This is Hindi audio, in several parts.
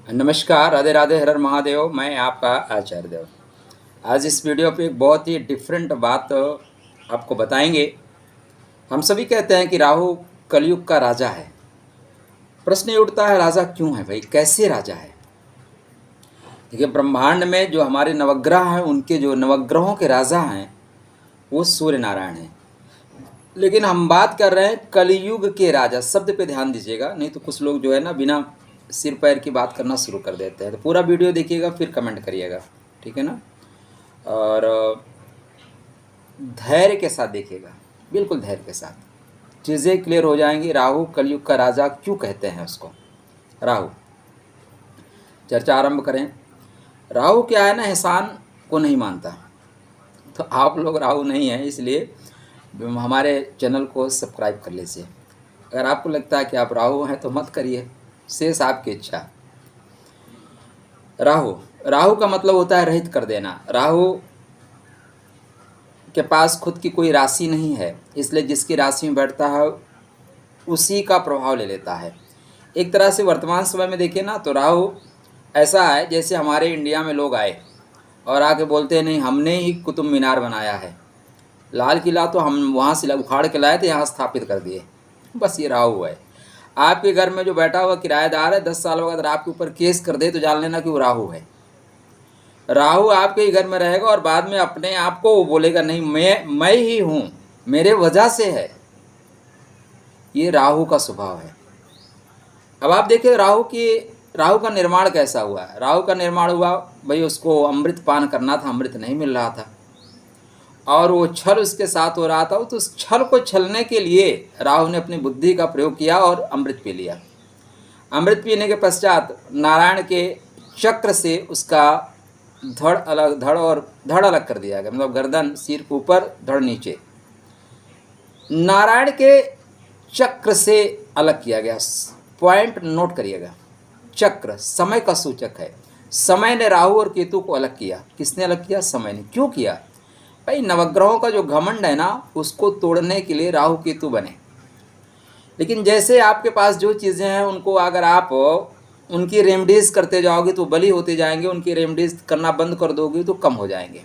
नमस्कार, राधे राधे, हर हर महादेव। मैं आपका आचार्य देव। आज इस वीडियो पे एक बहुत ही डिफरेंट बात आपको बताएंगे। हम सभी कहते हैं कि राहु कलयुग का राजा है। प्रश्न ये उठता है, राजा क्यों है भाई, कैसे राजा है? देखिए, ब्रह्मांड में जो हमारे नवग्रह हैं, उनके जो नवग्रहों के राजा हैं वो सूर्य नारायण हैं। लेकिन हम बात कर रहे हैं कलयुग के राजा। शब्द पे ध्यान दीजिएगा, नहीं तो कुछ लोग जो है ना बिना सिर पैर की बात करना शुरू कर देते हैं। तो पूरा वीडियो देखिएगा, फिर कमेंट करिएगा, ठीक है ना? और धैर्य के साथ देखिएगा, बिल्कुल धैर्य के साथ चीज़ें क्लियर हो जाएंगी। राहु कलयुग का राजा क्यों कहते हैं उसको? राहु, चर्चा आरंभ करें। राहु क्या है ना, एहसान को नहीं मानता। तो आप लोग राहु नहीं हैं, इसलिए हमारे चैनल को सब्सक्राइब कर लीजिए। अगर आपको लगता है कि आप राहु हैं तो मत करिए, शेष आपकी इच्छा। राहु का मतलब होता है रहित कर देना। राहु के पास खुद की कोई राशि नहीं है, इसलिए जिसकी राशि में बैठता है उसी का प्रभाव ले लेता है। एक तरह से वर्तमान समय में देखिए ना, तो राहु ऐसा है जैसे हमारे इंडिया में लोग आए और आके बोलते हैं नहीं हमने ही कुतुब मीनार बनाया है, लाल किला तो हम वहाँ से उखाड़ के लाए थे, यहाँ स्थापित कर दिए। बस ये राहु है। आपके घर में जो बैठा हुआ किराएदार है, 10 साल बाद आपके ऊपर केस कर दे तो जान लेना कि वो राहु है। राहु आपके ही घर में रहेगा और बाद में अपने आप को वो बोलेगा नहीं मैं ही हूँ, मेरे वजह से है। ये राहु का स्वभाव है। अब आप देखिए राहु का निर्माण कैसा हुआ है। राहु का निर्माण हुआ भाई, उसको अमृत पान करना था, अमृत नहीं मिल रहा था और वो छल उसके साथ हो रहा था। तो उस छल को छलने के लिए राहु ने अपनी बुद्धि का प्रयोग किया और अमृत पी लिया। अमृत पीने के पश्चात नारायण के चक्र से उसका धड़ अलग कर दिया गया, मतलब गर्दन सिर के ऊपर, धड़ नीचे। नारायण के चक्र से अलग किया गया। पॉइंट नोट करिएगा, चक्र समय का सूचक है। समय ने राहु और केतु को अलग किया। किसने अलग किया? समय ने। क्यों किया भाई? नवग्रहों का जो घमंड है ना, उसको तोड़ने के लिए राहु केतु बने। लेकिन जैसे आपके पास जो चीज़ें हैं उनको अगर आप उनकी रेमडीज़ करते जाओगे तो बली होते जाएंगे, उनकी रेमडीज़ करना बंद कर दोगे तो कम हो जाएंगे।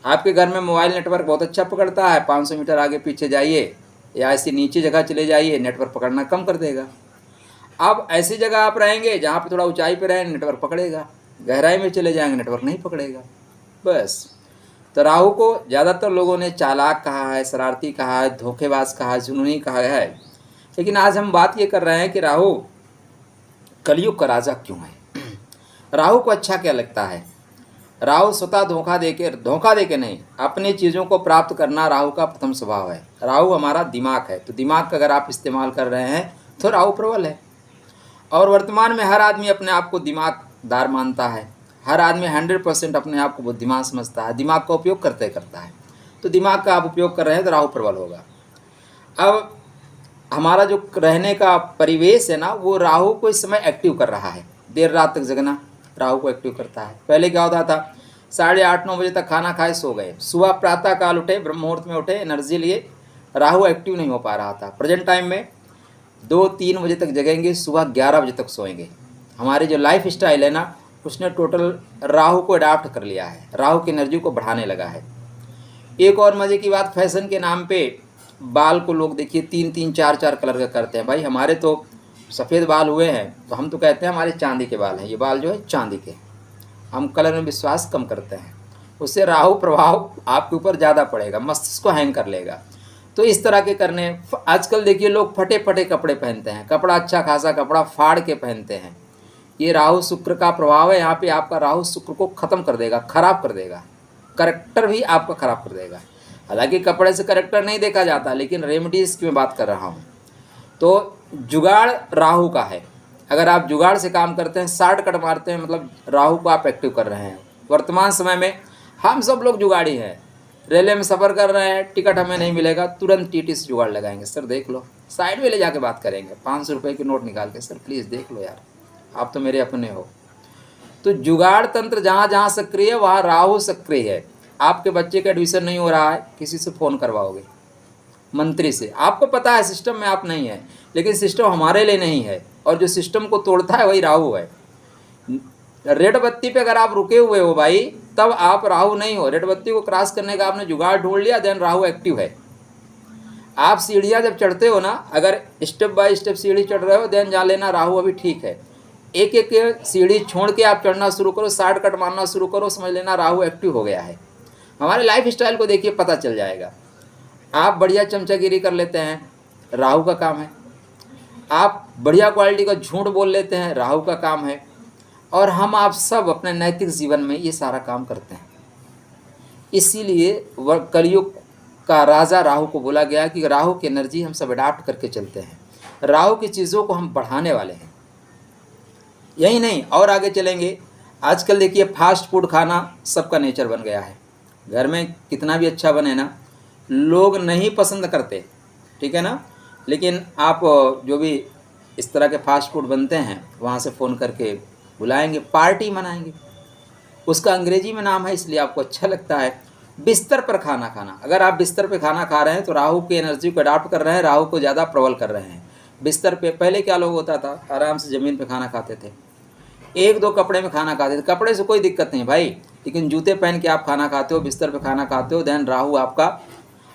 आपके घर में मोबाइल नेटवर्क बहुत अच्छा पकड़ता है, 500 मीटर आगे पीछे जाइए या ऐसी नीचे जगह चले जाइए, नेटवर्क पकड़ना कम कर देगा। अब ऐसी जगह आप रहेंगे जहाँ पे थोड़ा ऊंचाई पे रहें, नेटवर्क पकड़ेगा। गहराई में चले जाएंगे, नेटवर्क नहीं पकड़ेगा। बस। तो राहु को ज़्यादातर लोगों ने चालाक कहा है, शरारती कहा है, धोखेबाज कहा है, जुनूनी कहा है। लेकिन आज हम बात ये कर रहे हैं कि राहु कलयुग का राजा क्यों है। राहु को अच्छा क्या लगता है? राहु स्वतः धोखा देके नहीं, अपनी चीज़ों को प्राप्त करना राहु का प्रथम स्वभाव है। राहु हमारा दिमाग है, तो दिमाग का अगर आप इस्तेमाल कर रहे हैं तो राहु प्रबल है। और वर्तमान में हर आदमी अपने आप को दिमागदार मानता है। हर आदमी 100% अपने आप को बुद्धिमान समझता है, दिमाग का उपयोग करता है। तो दिमाग का आप उपयोग कर रहे हैं तो राहु प्रबल होगा। अब हमारा जो रहने का परिवेश है ना, वो राहु को इस समय एक्टिव कर रहा है। देर रात तक जगना राहु को एक्टिव करता है। पहले क्या होता था, 8:30-9 बजे तक खाना खाए सो गए, सुबह प्रातः काल उठे, ब्रह्म मुहूर्त में उठे, एनर्जी लिए, राहु एक्टिव नहीं हो पा रहा था। प्रेजेंट टाइम में 2-3 बजे तक जगेंगे, सुबह 11 बजे तक सोएंगे। हमारी जो लाइफ स्टाइल है ना, उसने टोटल राहु को अडाप्ट कर लिया है, राहु की एनर्जी को बढ़ाने लगा है। एक और मज़े की बात, फैशन के नाम पे बाल को लोग देखिए 3-3, 4-4 कलर का करते हैं। भाई हमारे तो सफ़ेद बाल हुए हैं तो हम तो कहते हैं हमारे चांदी के बाल हैं। ये बाल जो है चांदी के, हम कलर में विश्वास कम करते हैं। उससे राहु प्रभाव आपके ऊपर ज़्यादा पड़ेगा, मस्तिष्क को हैंग कर लेगा। तो इस तरह के करने, आजकल देखिए लोग फटे फटे कपड़े पहनते हैं, कपड़ा अच्छा खासा कपड़ा फाड़ के पहनते हैं। ये राहु शुक्र का प्रभाव है। यहाँ पे आपका राहु शुक्र को ख़त्म कर देगा, खराब कर देगा, करेक्टर भी आपका खराब कर देगा। हालांकि कपड़े से करेक्टर नहीं देखा जाता, लेकिन रेमेडीज़ की मैं बात कर रहा हूँ। तो जुगाड़ राहु का है। अगर आप जुगाड़ से काम करते हैं, शॉर्टकट मारते हैं, मतलब राहु को आप एक्टिव कर रहे हैं। वर्तमान समय में हम सब लोग जुगाड़ी हैं। रेलवे में सफ़र कर रहे हैं, टिकट हमें नहीं मिलेगा, तुरंत टीटी से जुगाड़ लगाएंगे। सर देख लो, साइड में ले जाके बात करेंगे, 500 रुपये की नोट निकाल के, सर प्लीज़ देख लो यार, आप तो मेरे अपने हो। तो जुगाड़ तंत्र जहाँ जहाँ सक्रिय है वहाँ राहु सक्रिय है। आपके बच्चे का एडमिशन नहीं हो रहा है, किसी से फ़ोन करवाओगे, मंत्री से। आपको पता है सिस्टम में आप नहीं है, लेकिन सिस्टम हमारे लिए नहीं है, और जो सिस्टम को तोड़ता है वही राहु है। रेड बत्ती पे अगर आप रुके हुए हो भाई, तब आप राहु नहीं हो। रेड बत्ती को क्रॉस करने का आपने जुगाड़ ढूंढ लिया, देन राहु एक्टिव है। आप सीढ़ियाँ जब चढ़ते हो ना, अगर स्टेप बाय स्टेप सीढ़ी चढ़ रहे हो, देन जान लेना राहु अभी ठीक है। एक एक सीढ़ी छोड़ के आप चढ़ना शुरू करो, शॉर्टकट मारना शुरू करो, समझ लेना राहु एक्टिव हो गया है। हमारे लाइफ स्टाइल को देखिए, पता चल जाएगा। आप बढ़िया चमचागिरी कर लेते हैं, राहु का काम है। आप बढ़िया क्वालिटी का झूठ बोल लेते हैं, राहु का काम है। और हम आप सब अपने नैतिक जीवन में ये सारा काम करते हैं। इसीलिए कलयुग का राजा राहु को बोला गया कि राहु की एनर्जी हम सब अडाप्ट करके चलते हैं। राहु की चीज़ों को हम बढ़ाने वाले हैं। यही नहीं, और आगे चलेंगे। आजकल देखिए फास्ट फूड खाना सबका नेचर बन गया है। घर में कितना भी अच्छा बने ना, लोग नहीं पसंद करते, ठीक है ना। लेकिन आप जो भी इस तरह के फास्ट फूड बनते हैं, वहाँ से फ़ोन करके बुलाएंगे, पार्टी मनाएंगे। उसका अंग्रेजी में नाम है, इसलिए आपको अच्छा लगता है, बिस्तर पर खाना खाना। अगर आप बिस्तर पे खाना खा रहे हैं तो राहु की एनर्जी को अडॉप्ट कर रहे हैं, राहु को ज़्यादा प्रबल कर रहे हैं। बिस्तर पे पहले क्या लोग होता था, आराम से ज़मीन पे खाना खाते थे, एक दो कपड़े में खाना खाते थे। कपड़े से कोई दिक्कत नहीं भाई, लेकिन जूते पहन के आप खाना खाते हो, बिस्तर पे खाना खाते हो, देन राहु आपका।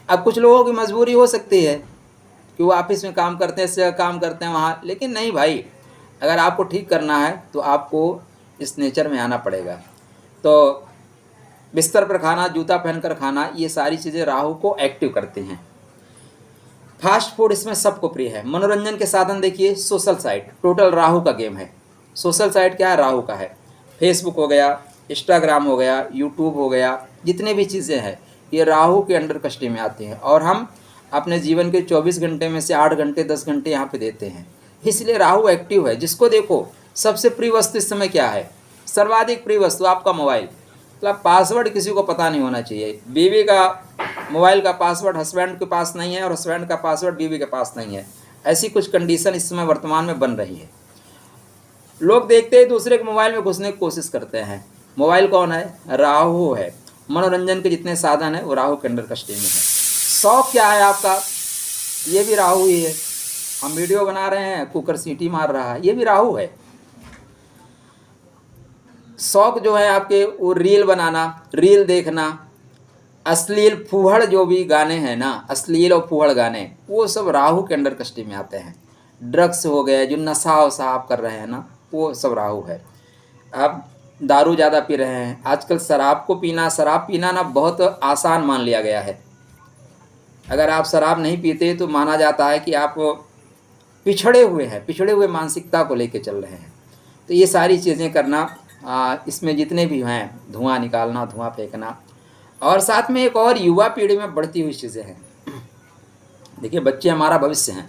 अब कुछ लोगों की मजबूरी हो सकती है कि वो ऑफिस में काम करते हैं, इस जगह काम करते हैं वहाँ, लेकिन नहीं भाई, अगर आपको ठीक करना है तो आपको इस नेचर में आना पड़ेगा। तो बिस्तर पर खाना, जूता पहनकर खाना, ये सारी चीज़ें राहु को एक्टिव करती हैं। फास्ट फूड इसमें सबको प्रिय है। मनोरंजन के साधन देखिए, सोशल साइट टोटल राहु का गेम है। सोशल साइट क्या है, राहु का है। फेसबुक हो गया, इंस्टाग्राम हो गया, यूट्यूब हो गया, जितने भी चीज़ें हैं ये राहु के अंडर कस्टडी में आती हैं। और हम अपने जीवन के 24 घंटे में से 8 घंटे 10 घंटे यहाँ पे देते हैं, इसलिए राहु एक्टिव है। जिसको देखो, सबसे प्रिय वस्तु इस समय क्या है, सर्वाधिक प्रिय वस्तु आपका मोबाइल। मतलब पासवर्ड किसी को पता नहीं होना चाहिए। बीवी का मोबाइल का पासवर्ड हस्बैंड के पास नहीं है, और हस्बैंड का पासवर्ड बीवी के पास नहीं है। ऐसी कुछ कंडीशन इस समय वर्तमान में बन रही है। लोग देखते ही दूसरे के मोबाइल में घुसने की कोशिश करते हैं। मोबाइल कौन है, राहु है। मनोरंजन के जितने साधन हैं वो राहु के अंडर कस्टडी में है। शौक क्या है आपका, ये भी राहु ही है। हम वीडियो बना रहे हैं, कुकर सीटी मार रहा है, ये भी राहु है। शौक जो है आपके, वो रील बनाना, रील देखना, अश्लील फूहड़ जो भी गाने हैं ना, अश्लील और फूहड़ गाने, वो सब राहु के अंडर कस्टडी में आते हैं। ड्रग्स हो गए, जो नशा वशा आप कर रहे हैं ना, वो सब राहु है। आप दारू ज़्यादा पी रहे हैं, आजकल शराब पीना ना बहुत आसान मान लिया गया है। अगर आप शराब नहीं पीते तो माना जाता है कि आप पिछड़े हुए मानसिकता को लेके चल रहे हैं। तो ये सारी चीज़ें करना, इसमें जितने भी हैं, धुआं निकालना, धुआं फेंकना, और साथ में एक और युवा पीढ़ी में बढ़ती हुई चीज़ें हैं। देखिए, बच्चे हमारा भविष्य हैं,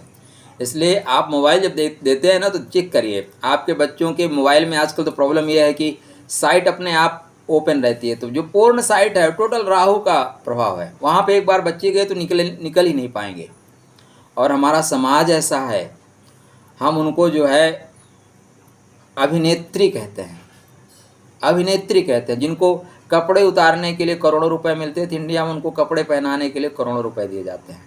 इसलिए आप मोबाइल जब देते हैं ना तो चेक करिए। आपके बच्चों के मोबाइल में आजकल तो प्रॉब्लम यह है कि साइट अपने आप ओपन रहती है, तो जो पूर्ण साइट है टोटल राहु का प्रभाव है। वहाँ पे एक बार बच्चे गए तो निकल ही नहीं पाएंगे। और हमारा समाज ऐसा है, हम उनको जो है अभिनेत्री कहते हैं, जिनको कपड़े उतारने के लिए करोड़ों रुपए मिलते थे इंडिया में, उनको कपड़े पहनाने के लिए करोड़ों रुपए दिए जाते हैं।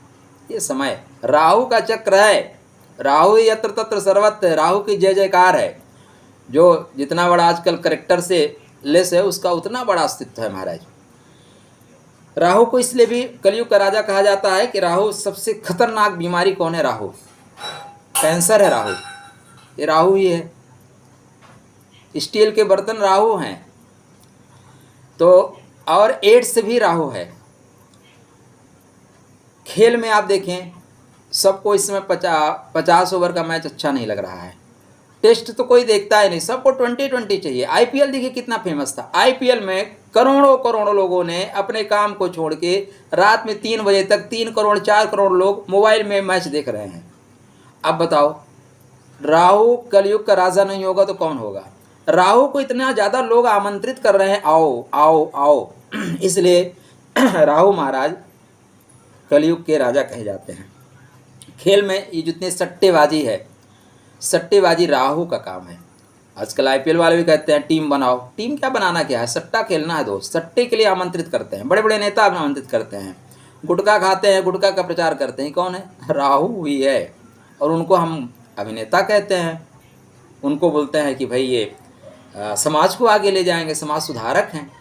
ये समय राहु का चक्र है। राहु यत्र तत्र सर्वत्र, राहु की जय जयकार है। जो जितना बड़ा आजकल करेक्टर से लेस है, उसका उतना बड़ा अस्तित्व है महाराज। राहु को इसलिए भी कलयुग का राजा कहा जाता है कि राहु सबसे खतरनाक बीमारी कौन है, राहु कैंसर है। राहु, ये राहु ही है। स्टील के बर्तन राहु हैं, तो और एड्स भी राहु है। खेल में आप देखें, सबको इस समय 50 ओवर का मैच अच्छा नहीं लग रहा है। टेस्ट तो कोई देखता ही नहीं, सबको 20-20 चाहिए। आईपीएल देखिए कितना फेमस था। आईपीएल में करोड़ों लोगों ने अपने काम को छोड़ के रात में 3 बजे तक 3 करोड़ 4 करोड़ लोग मोबाइल में मैच देख रहे हैं। अब बताओ, राहु कलयुग का राजा नहीं होगा तो कौन होगा। राहु को इतना ज़्यादा लोग आमंत्रित कर रहे हैं, आओ आओ आओ। इसलिए राहु महाराज कलयुग के राजा कहे जाते हैं। खेल में ये जितनी सट्टेबाजी है, सट्टेबाजी राहु का काम है। आजकल आईपीएल वाले भी कहते हैं टीम बनाओ। टीम क्या बनाना, क्या है, सट्टा खेलना है दोस्त। सट्टे के लिए आमंत्रित करते हैं, बड़े बड़े नेता आमंत्रित करते हैं। गुटखा खाते हैं, गुटखा का प्रचार करते हैं, कौन है, राहु ही है। और उनको हम अभिनेता कहते हैं। उनको बोलते हैं कि भाई ये समाज को आगे ले जाएंगे, समाज सुधारक हैं।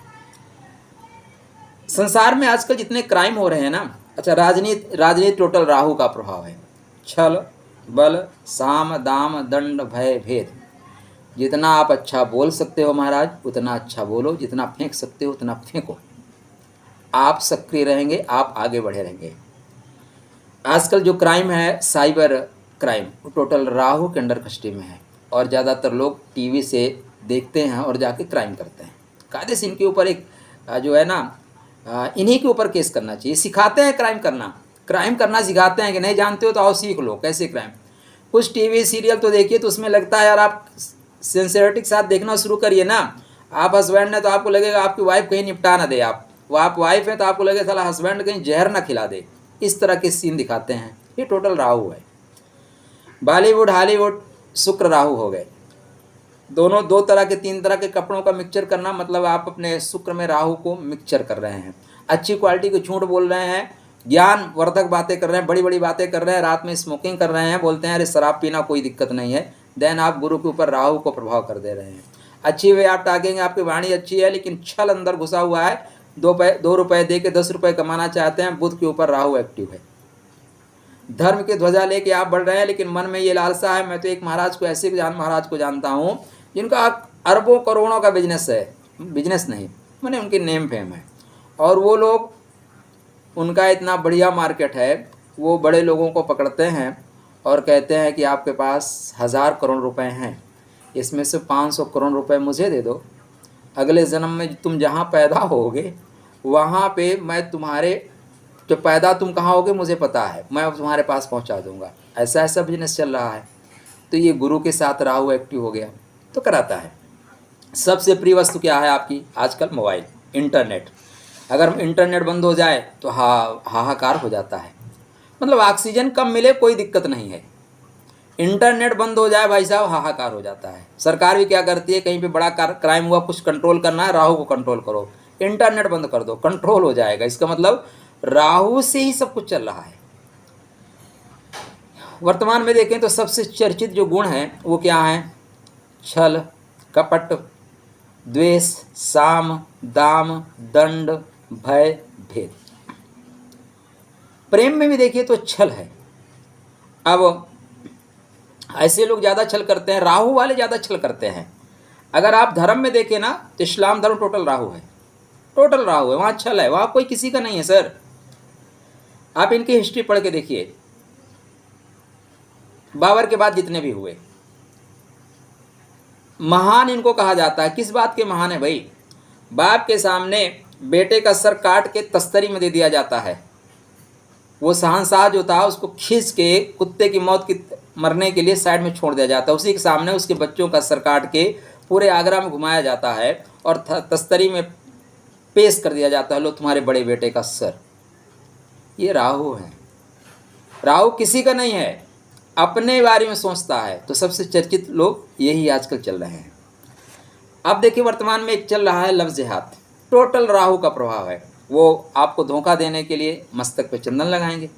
संसार में आजकल जितने क्राइम हो रहे हैं ना, अच्छा, राजनीति टोटल राहु का प्रभाव है। छल बल साम दाम दंड भय भेद। जितना आप अच्छा बोल सकते हो महाराज उतना अच्छा बोलो, जितना फेंक सकते हो उतना फेंको। आप सक्रिय रहेंगे, आप आगे बढ़े रहेंगे। आजकल जो क्राइम है साइबर क्राइम, वो टोटल राहु के अंडर कस्टडी में है, और ज़्यादातर लोग टीवी से देखते हैं और जाके क्राइम करते हैं। कायदे से इनके ऊपर एक जो है ना, इन्हीं के ऊपर केस करना चाहिए। सिखाते हैं क्राइम करना सिखाते हैं कि नहीं जानते हो तो आओ सीख लो कैसे क्राइम। कुछ टीवी सीरियल तो देखिए तो उसमें लगता है यार आप सिंसियरिटी के साथ देखना शुरू करिए ना। आप हस्बैंड है तो आपको लगेगा आपकी वाइफ कहीं निपटा ना दे, आप वाइफ है तो आपको लगेगा साला हस्बैंड कहीं जहर ना खिला दे। इस तरह के सीन दिखाते हैं। ये टोटल राहु है। बॉलीवुड हॉलीवुड शुक्र राहु हो गए। दोनों दो तरह के तीन तरह के कपड़ों का मिक्सचर करना, मतलब आप अपने शुक्र में राहु को मिक्सचर कर रहे हैं। अच्छी क्वालिटी के झूठ बोल रहे हैं, ज्ञान वर्धक बातें कर रहे हैं, बड़ी बड़ी बातें कर रहे हैं, रात में स्मोकिंग कर रहे हैं, बोलते हैं अरे शराब पीना कोई दिक्कत नहीं है, देन आप गुरु के ऊपर राहु को प्रभाव कर दे रहे हैं। अच्छी वे आप टाकेंगे, आपकी वाणी अच्छी है लेकिन छल अंदर घुसा हुआ है। 2 रुपये दे के 10 रुपये कमाना चाहते हैं। बुध के ऊपर राहु एक्टिव है। धर्म की ध्वजा लेके आप बढ़ रहे हैं लेकिन मन में ये लालसा है। मैं तो एक महाराज को ऐसे महाराज को जानता हूँ जिनका अरबों करोड़ों का बिजनेस है, बिजनेस नहीं मैंने उनकी नेम फेम है, और वो लोग, उनका इतना बढ़िया मार्केट है, वो बड़े लोगों को पकड़ते हैं और कहते हैं कि आपके पास 1000 करोड़ रुपए हैं, इसमें से 500 करोड़ रुपए मुझे दे दो, अगले जन्म में तुम जहाँ पैदा होगे वहाँ पे मैं तुम्हारे जो पैदा तुम कहाँ होगे मुझे पता है, मैं तुम्हारे पास पहुँचा दूँगा। ऐसा ऐसा बिजनेस चल रहा है। तो ये गुरु के साथ राहु एक्टिव हो गया तो कराता है। सबसे प्रिय वस्तु क्या है आपकी आजकल? Mobile, internet. अगर इंटरनेट बंद हो जाए तो हाहाकार हो जाता है। मतलब ऑक्सीजन कम मिले कोई दिक्कत नहीं है, इंटरनेट बंद हो जाए भाई साहब हाहाकार हो जाता है। सरकार भी क्या करती है, कहीं पे बड़ा क्राइम हुआ, कुछ कंट्रोल करना है, राहु को कंट्रोल करो, इंटरनेट बंद कर दो, कंट्रोल हो जाएगा। इसका मतलब राहु से ही सब कुछ चल रहा है। वर्तमान में देखें तो सबसे चर्चित जो गुण है वो क्या है? छल कपट द्वेष साम दाम दंड भय भेद। प्रेम में भी देखिए तो छल है। अब ऐसे लोग ज़्यादा छल करते हैं, राहु वाले ज़्यादा छल करते हैं। अगर आप धर्म में देखें ना तो इस्लाम धर्म टोटल राहु है, टोटल राहु है, वहाँ छल है, वहाँ कोई किसी का नहीं है सर। आप इनकी हिस्ट्री पढ़ के देखिए, बाबर के बाद जितने भी हुए महान इनको कहा जाता है। किस बात के महान है भाई? बाप के सामने बेटे का सर काट के तस्तरी में दे दिया जाता है। वो शहंशाह जो था उसको खींच के कुत्ते की मौत की मरने के लिए साइड में छोड़ दिया जाता है। उसी के सामने उसके बच्चों का सर काट के पूरे आगरा में घुमाया जाता है और तस्तरी में पेश कर दिया जाता है, लो तुम्हारे बड़े बेटे का सर। ये राहु है। राहु किसी का नहीं है, अपने बारे में सोचता है। तो सबसे चर्चित लोग यही आजकल चल रहे हैं। अब देखिए वर्तमान में एक चल रहा है लफ्ज़ हाथ, टोटल राहु का प्रभाव है। वो आपको धोखा देने के लिए मस्तक पे चंदन लगाएंगे,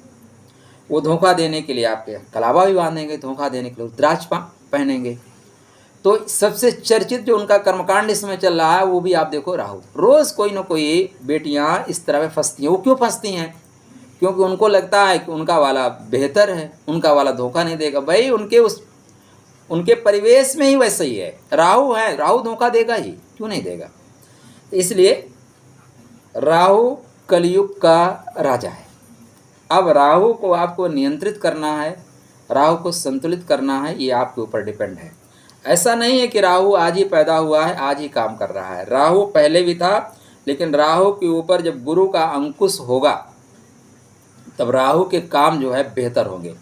वो धोखा देने के लिए आपके कलावा भी बांधेंगे, धोखा देने के लिए रुद्राक्ष पहनेंगे। तो सबसे चर्चित जो उनका कर्मकांड इसमें चल रहा है वो भी आप देखो राहु। रोज़ कोई ना कोई बेटियां इस तरह में फंसती हैं। वो क्यों फंसती हैं? क्योंकि उनको लगता है कि उनका वाला बेहतर है, उनका वाला धोखा नहीं देगा। भाई उनके परिवेश में ही वैसे ही है, राहु है, राहु धोखा देगा ही, क्यों नहीं देगा? इसलिए राहु कलयुग का राजा है। अब राहु को आपको नियंत्रित करना है, राहु को संतुलित करना है, ये आपके ऊपर डिपेंड है। ऐसा नहीं है कि राहु आज ही पैदा हुआ है, आज ही काम कर रहा है। राहु पहले भी था, लेकिन राहु के ऊपर जब गुरु का अंकुश होगा तब राहु के काम जो है बेहतर होंगे।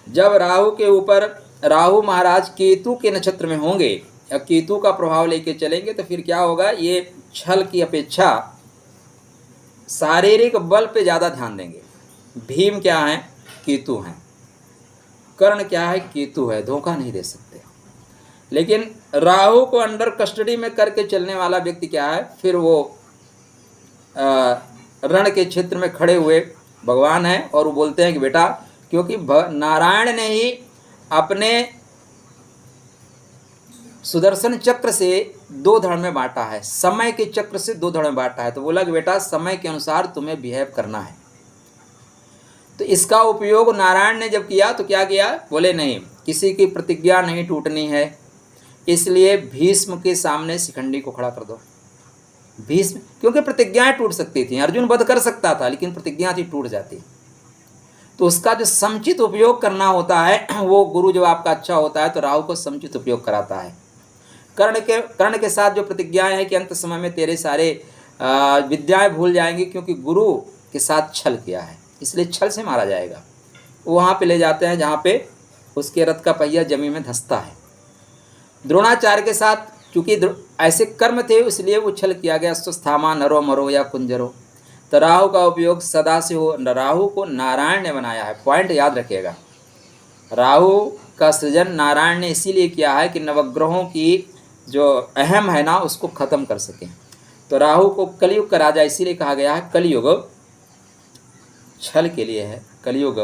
जब राहु के ऊपर राहु महाराज केतु के नक्षत्र में होंगे या केतु का प्रभाव लेके चलेंगे तो फिर क्या होगा? ये छल की अपेक्षा शारीरिक बल पे ज़्यादा ध्यान देंगे। भीम क्या है? केतु हैं। कर्ण क्या है? केतु है, धोखा नहीं दे सकते। लेकिन राहु को अंडर कस्टडी में करके चलने वाला व्यक्ति क्या है? फिर वो रण के क्षेत्र में खड़े हुए भगवान हैं और वो बोलते हैं कि बेटा, क्योंकि नारायण ने ही अपने सुदर्शन चक्र से दो धड़ में बांटा है, समय के चक्र से दो धड़ में बांटा है। तो बोला कि बेटा समय के अनुसार तुम्हें बिहेव करना है। तो इसका उपयोग नारायण ने जब किया तो क्या किया? बोले नहीं, किसी की प्रतिज्ञा नहीं टूटनी है, इसलिए भीष्म के सामने शिखंडी को खड़ा कर दो। भीष्म, क्योंकि प्रतिज्ञाएं टूट सकती थी, अर्जुन वध कर सकता था लेकिन प्रतिज्ञा थी टूट जाती। तो उसका जो समुचित उपयोग करना होता है, वो गुरु जब आपका अच्छा होता है तो राहु को समुचित उपयोग कराता है। कर्ण के साथ जो प्रतिज्ञाएं हैं कि अंत समय में तेरे सारे विद्याएं भूल जाएंगे, क्योंकि गुरु के साथ छल किया है, इसलिए छल से मारा जाएगा। वहाँ पे ले जाते हैं जहाँ पे उसके रथ का पहिया जमीन में धंसता है। द्रोणाचार्य के साथ चूंकि ऐसे कर्म थे इसलिए वो छल किया गया, स्वस्थामा नरो मरो या कुंजरो। तो राहु का उपयोग सदा से हो। राहु को नारायण ने बनाया है, पॉइंट याद रखिएगा। राहु का सृजन नारायण ने इसीलिए किया है कि नवग्रहों की जो अहम है ना उसको खत्म कर सकें। तो राहु को कलयुग का राजा इसीलिए कहा गया है। कलयुग छल के लिए है, कलयुग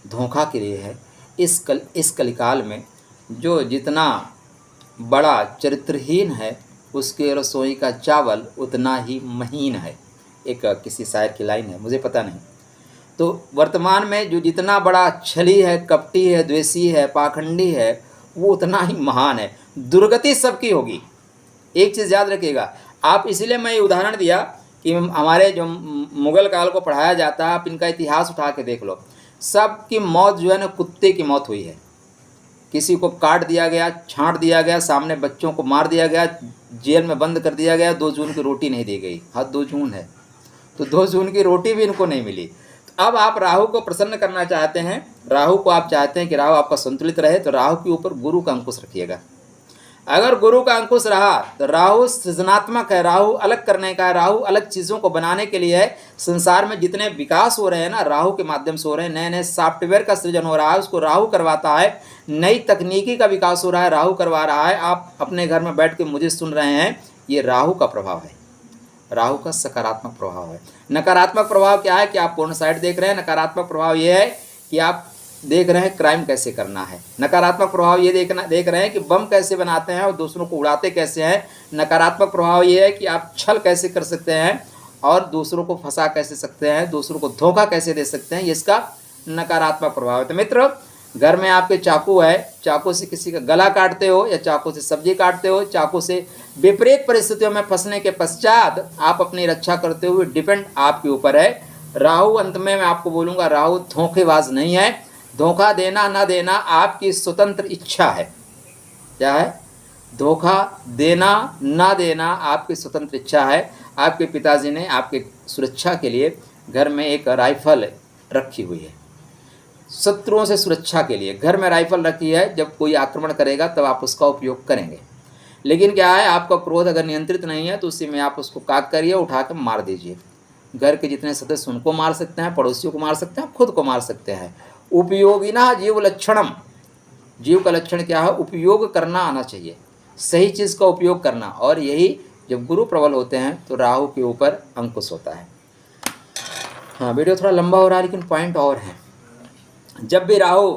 धोखा के लिए है। इस कलिकाल में जो जितना बड़ा चरित्रहीन है उसके रसोई का चावल उतना ही महीन है। एक किसी शायर की लाइन है, मुझे पता नहीं। तो वर्तमान में जो जितना बड़ा छली है, कपटी है, द्वेषी है, पाखंडी है, वो उतना ही महान है। दुर्गति सबकी होगी। एक चीज़ याद रखिएगा आप, इसलिए मैं ये उदाहरण दिया कि हमारे जो मुगल काल को पढ़ाया जाता है, आप इनका इतिहास उठा के देख लो, सबकी मौत जो है ना कुत्ते की मौत हुई है। किसी को काट दिया गया, छांट दिया गया, सामने बच्चों को मार दिया गया, जेल में बंद कर दिया गया, 2 जून की रोटी नहीं दी गई। हाँ 2 जून है तो 2 जून की रोटी भी इनको नहीं मिली। तो अब आप राहु को प्रसन्न करना चाहते हैं, राहु को आप चाहते हैं कि राहु आपका संतुलित रहे, तो राहु के ऊपर गुरु का अंकुश रखिएगा। अगर गुरु का अंकुश रहा तो राहु सृजनात्मक है, राहु अलग करने का है, राहु अलग चीज़ों को बनाने के लिए है। संसार में जितने विकास हो रहे हैं ना राहु के माध्यम से हो रहे हैं। नए नए सॉफ्टवेयर का सृजन हो रहा है, उसको राहु करवाता है। नई तकनीकी का विकास हो रहा है, राहु करवा रहा है। आप अपने घर में बैठ के मुझे सुन रहे हैं, ये राहु का प्रभाव है, राहु का सकारात्मक प्रभाव है। नकारात्मक प्रभाव क्या है कि आप पूर्ण साइड देख रहे हैं। नकारात्मक प्रभाव ये है कि आप देख रहे हैं क्राइम कैसे करना है। नकारात्मक प्रभाव ये देख रहे हैं कि बम कैसे बनाते हैं और दूसरों को उड़ाते कैसे हैं। नकारात्मक प्रभाव ये है कि आप छल कैसे कर सकते हैं और दूसरों को फंसा कैसे सकते हैं, दूसरों को धोखा कैसे दे सकते हैं, ये इसका नकारात्मक प्रभाव है। तो मित्र, घर में आपके चाकू है, चाकू से किसी का गला काटते हो या चाकू से सब्जी काटते हो, चाकू से विपरीत परिस्थितियों में फंसने के पश्चात आप अपनी रक्षा करते हुए, डिपेंड आपके ऊपर है। राहु, अंत में मैं आपको बोलूँगा, राहु धोखेबाज नहीं है। धोखा देना ना देना आपकी स्वतंत्र इच्छा है। क्या है? धोखा देना ना देना आपकी स्वतंत्र इच्छा है। आपके पिताजी ने आपके सुरक्षा के लिए घर में एक राइफल रखी हुई है, शत्रुओं से सुरक्षा के लिए घर में राइफल रखी है। जब कोई आक्रमण करेगा तब आप उसका उपयोग करेंगे। लेकिन क्या है, आपका क्रोध अगर नियंत्रित नहीं है तो उसी में आप उसको काट करिए, उठा कर मार दीजिए। घर के जितने सदस्य उनको मार सकते हैं, पड़ोसियों को मार सकते हैं, खुद को मार सकते हैं। उपयोगिना जीव लक्षणम, जीव का लक्षण क्या है? उपयोग करना आना चाहिए, सही चीज़ का उपयोग करना। और यही जब गुरु प्रबल होते हैं तो राहु के ऊपर अंकुश होता है। हाँ, वीडियो थोड़ा लंबा हो रहा है लेकिन पॉइंट और है। जब भी राहु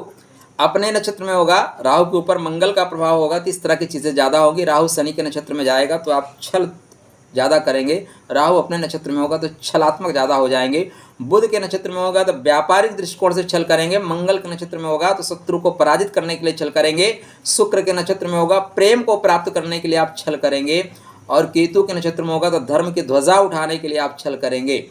अपने नक्षत्र में होगा, राहु के ऊपर मंगल का प्रभाव होगा तो इस तरह की चीज़ें ज़्यादा होगी। राहु शनि के नक्षत्र में जाएगा तो आप छल ज़्यादा करेंगे। राहु अपने नक्षत्र में होगा तो छलात्मक ज़्यादा हो जाएंगे। बुध के नक्षत्र में होगा तो व्यापारिक दृष्टिकोण से छल करेंगे। मंगल के नक्षत्र में होगा तो शत्रु को पराजित करने के लिए छल करेंगे। शुक्र के नक्षत्र में होगा प्रेम को प्राप्त करने के लिए आप छल करेंगे। और केतु के नक्षत्र में होगा तो धर्म की ध्वजा उठाने के लिए आप छल करेंगे।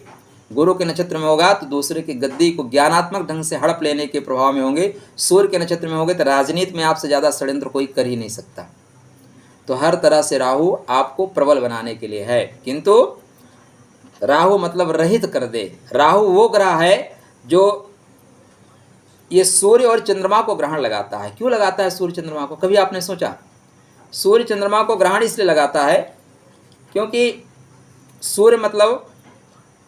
गुरु के नक्षत्र में होगा तो दूसरे की गद्दी को ज्ञानात्मक ढंग से हड़प लेने के प्रभाव में होंगे। सूर्य के नक्षत्र में होंगे तो राजनीति में आपसे ज़्यादा षड्यंत्र कोई कर ही नहीं सकता। तो हर तरह से राहु आपको प्रबल बनाने के लिए है, किंतु राहु मतलब रहित कर दे। राहु वो ग्रह है जो ये सूर्य और चंद्रमा को ग्रहण लगाता है। क्यों लगाता है सूर्य चंद्रमा को? कभी आपने सोचा? सूर्य चंद्रमा को ग्रहण इसलिए लगाता है क्योंकि सूर्य मतलब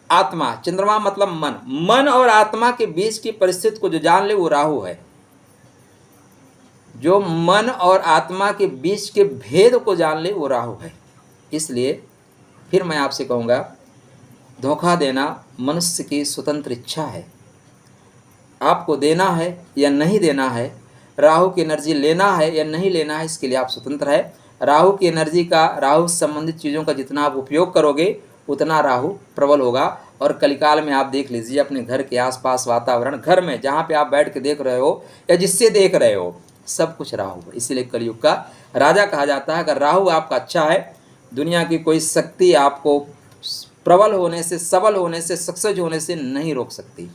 आत्मा, चंद्रमा मतलब मन। मन और आत्मा के बीच की परिस्थिति को जो जान ले वो राहु है। जो मन और आत्मा के बीच के भेद को जान ले वो राहु है। इसलिए फिर मैं आपसे कहूँगा, धोखा देना मनुष्य की स्वतंत्र इच्छा है। आपको देना है या नहीं देना है, राहु की एनर्जी लेना है या नहीं लेना है, इसके लिए आप स्वतंत्र है। राहु की एनर्जी का, राहु संबंधित चीज़ों का जितना आप उपयोग करोगे उतना राहु प्रबल होगा। और कलिकाल में आप देख लीजिए अपने घर के आसपास वातावरण, घर में जहाँ पे आप बैठ के देख रहे हो या जिससे देख रहे हो, सब कुछ राहु है। इसीलिए कलयुग का राजा कहा जाता है। अगर राहु आपका अच्छा है, दुनिया की कोई शक्ति आपको प्रबल होने से, सबल होने से, सक्सेस होने से नहीं रोक सकती।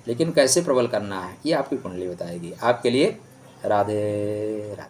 लेकिन कैसे प्रबल करना है ये आपकी कुंडली बताएगी। आपके लिए राधे राधे।